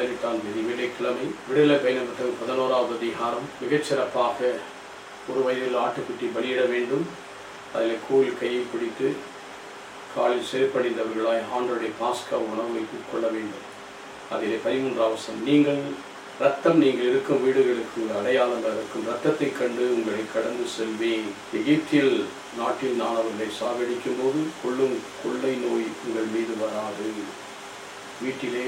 18ஆம் தேதி வெள்ளிக்கிழமை விடுதலை பயணம் 11வது அதிகாரம் மிகச்சிறப்பாக ஒரு வயதில் ஆட்டுக்குட்டி பலியிட வேண்டும். அதில் கோல் கையை பிடித்து காலில் செருப்படைந்தவர்களாய் ஆண்டவருடைய பாஸ்கா உணவை உட்கொள்ள வேண்டும். அதிலே 13ஆம் வசனம், நீங்கள் இருக்கும் வீடுகளுக்கு அடையாளங்கள் இருக்கும், இரத்தத்தை கண்டு உங்களை கடந்து செல்வேன். எகிப்தில் நாட்டில் நான் அவர்களை சாகடிக்கும் போது கொள்ளை நோய் உங்கள் மீது வராது. வீட்டிலே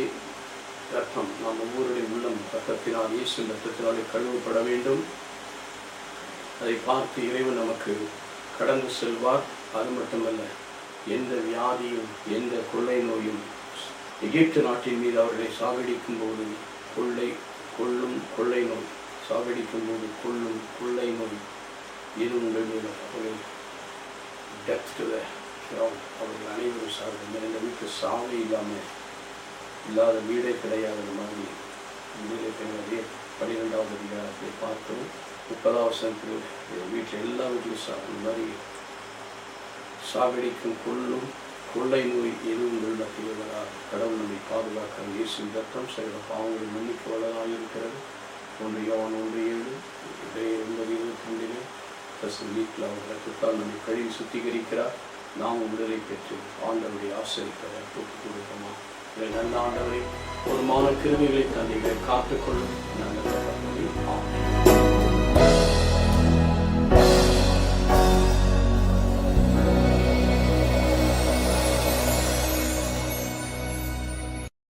இரத்தம், நாம் ஒவ்வொருடைய உள்ளம் இரத்தத்தினால், இயேசு இரத்தத்தினாலே கழுவப்பட வேண்டும். அதை பார்த்து இறைவன் நமக்கு கடந்து செல்வார். அது மட்டுமல்ல, எந்த வியாதியும் எந்த கொள்ளை நோயும் எகிப்து நாட்டின் மீது அவர்களை சாகடிக்கும் போது கொள்ளை நோய், சாகடிக்கும் போது கொள்ளை நோய் இது உங்கள் மீது அவர்கள் அனைவரும் சார்ந்த இந்த வீட்டு சாவை இல்லாத வீடே கிடையாத மாதிரி வீடே கிடையாது. 12வது அதிகாரத்தை பார்த்தோம். 30ஆம் வசனத்தில் வீட்டில் எல்லா வீட்டிலும் இந்த மாதிரி சாகடிக்கும் கொள்ளை நோய் எதுவும் உங்கள் மத்தியில் வராது. கடவுள் நம்மை பாதுகாக்க இயேசு ரத்தம் சில பாவங்களை மன்னிக்க வல்லதாக இருக்கிறது. 1 யோவான் 1:7 9:22 வீட்டில் அவர் ரத்தத்தால் நம்மை கழுவி சுத்திகரிக்கிறார். நாம் விடுதலை பெற்று ஆண்டவருடைய ஆசரிப்பதை ஒப்புக் கொடுப்போமா? நல்ல ஆண்டவரை ஒரு கிருபைகளை தந்தைகளை காத்துக்கொள்ளும். நாங்கள்